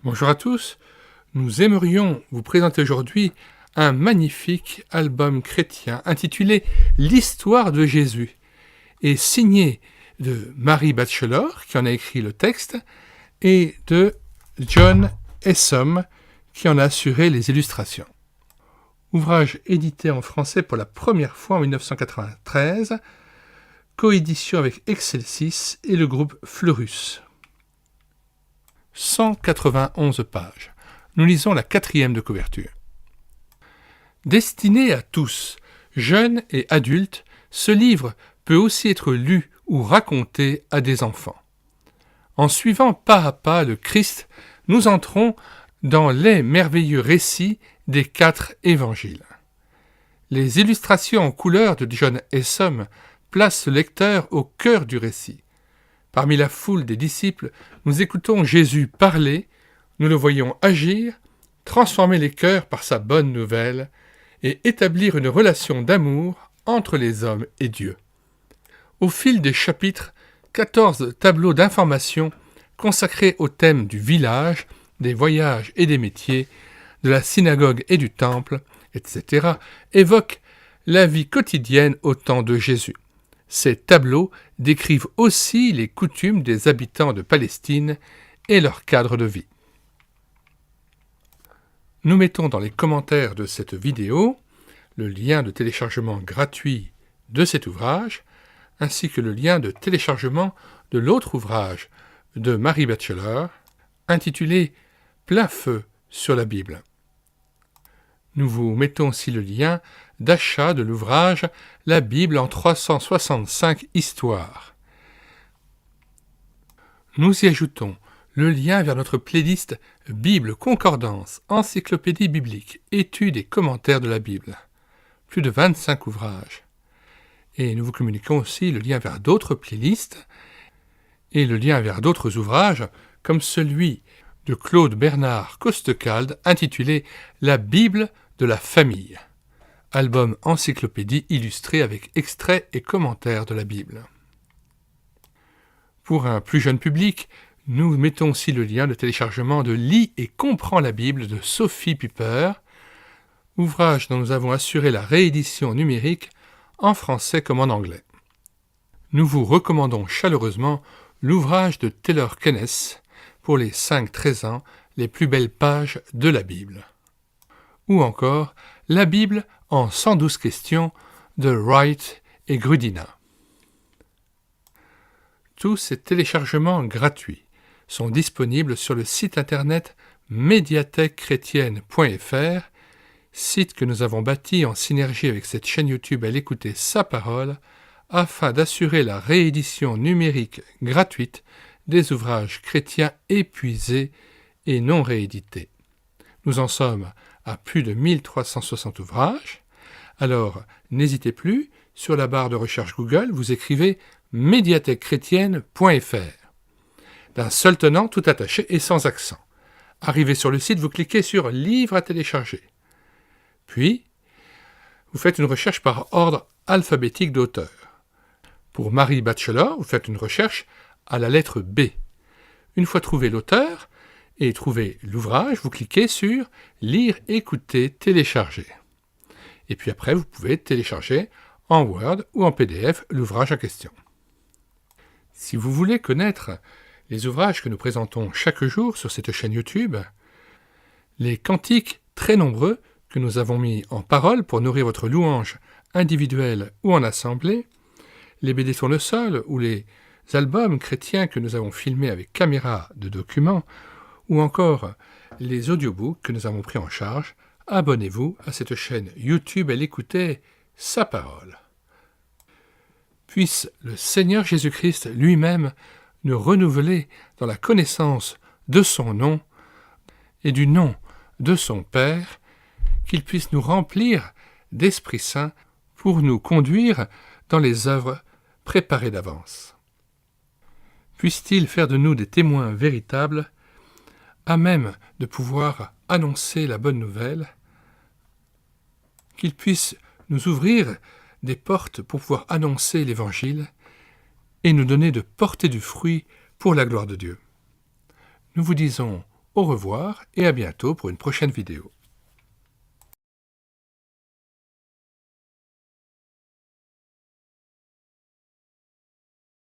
Bonjour à tous, nous aimerions vous présenter aujourd'hui un magnifique album chrétien intitulé L'histoire de Jésus et signé de Mary Batchelor qui en a écrit le texte et de John Essom qui en a assuré les illustrations. Ouvrage édité en français pour la première fois en 1993, coédition avec Excelsis et le groupe Fleurus. 191 pages. Nous lisons la 4e de couverture. Destiné à tous, jeunes et adultes, ce livre peut aussi être lu ou raconté à des enfants. En suivant pas à pas le Christ, nous entrons dans les merveilleux récits des 4 évangiles. Les illustrations en couleur de John Essom placent le lecteur au cœur du récit. Parmi la foule des disciples, nous écoutons Jésus parler, nous le voyons agir, transformer les cœurs par sa bonne nouvelle et établir une relation d'amour entre les hommes et Dieu. Au fil des chapitres, 14 tableaux d'information consacrés au thème du village, des voyages et des métiers, de la synagogue et du temple, etc., évoquent la vie quotidienne au temps de Jésus. Ces tableaux décrivent aussi les coutumes des habitants de Palestine et leur cadre de vie. Nous mettons dans les commentaires de cette vidéo le lien de téléchargement gratuit de cet ouvrage, ainsi que le lien de téléchargement de l'autre ouvrage de Mary Batchelor, intitulé « Plein feu sur la Bible ». Nous vous mettons aussi le lien d'achat de l'ouvrage « La Bible en 365 histoires ». Nous y ajoutons le lien vers notre playlist « Bible, concordance, encyclopédie biblique, études et commentaires de la Bible ». Plus de 25 ouvrages. Et nous vous communiquons aussi le lien vers d'autres playlists et le lien vers d'autres ouvrages, comme celui de Claude Bernard Costecalde, intitulé « La Bible de la famille », album encyclopédie illustré avec extraits et commentaires de la Bible. Pour un plus jeune public, nous mettons aussi le lien de téléchargement de Lis et comprends la Bible de Sophie Piper, ouvrage dont nous avons assuré la réédition numérique en français comme en anglais. Nous vous recommandons chaleureusement l'ouvrage de Taylor Kenneth pour les 5-13 ans, les plus belles pages de la Bible. Ou encore La Bible en 112 questions de Wright et Grudina. Tous ces téléchargements gratuits sont disponibles sur le site internet médiathèquechrétienne.fr, site que nous avons bâti en synergie avec cette chaîne YouTube à l'écouter sa parole, afin d'assurer la réédition numérique gratuite des ouvrages chrétiens épuisés et non réédités. Nous en sommes à plus de 1360 ouvrages, alors n'hésitez plus, sur la barre de recherche Google, vous écrivez médiathèquechrétienne.fr. D'un seul tenant, tout attaché et sans accent. Arrivé sur le site, vous cliquez sur « Livres à télécharger ». Puis, vous faites une recherche par ordre alphabétique d'auteur. Pour Mary Batchelor, vous faites une recherche à la lettre B. Une fois trouvé l'auteur et trouvé l'ouvrage, vous cliquez sur « Lire, écouter, télécharger ». Et puis après, vous pouvez télécharger en Word ou en PDF l'ouvrage en question. Si vous voulez connaître les ouvrages que nous présentons chaque jour sur cette chaîne YouTube, les cantiques très nombreux que nous avons mis en parole pour nourrir votre louange individuelle ou en assemblée, les BD tournesol ou les albums chrétiens que nous avons filmés avec caméra de documents, ou encore les audiobooks que nous avons pris en charge, abonnez-vous à cette chaîne YouTube et l'écoutez sa parole. Puisse le Seigneur Jésus-Christ lui-même nous renouveler dans la connaissance de son nom et du nom de son Père, qu'il puisse nous remplir d'Esprit Saint pour nous conduire dans les œuvres préparées d'avance. Puisse-t-il faire de nous des témoins véritables, à même de pouvoir annoncer la bonne nouvelle, qu'il puisse nous ouvrir des portes pour pouvoir annoncer l'Évangile et nous donner de porter du fruit pour la gloire de Dieu. Nous vous disons Au revoir et à bientôt pour une prochaine vidéo.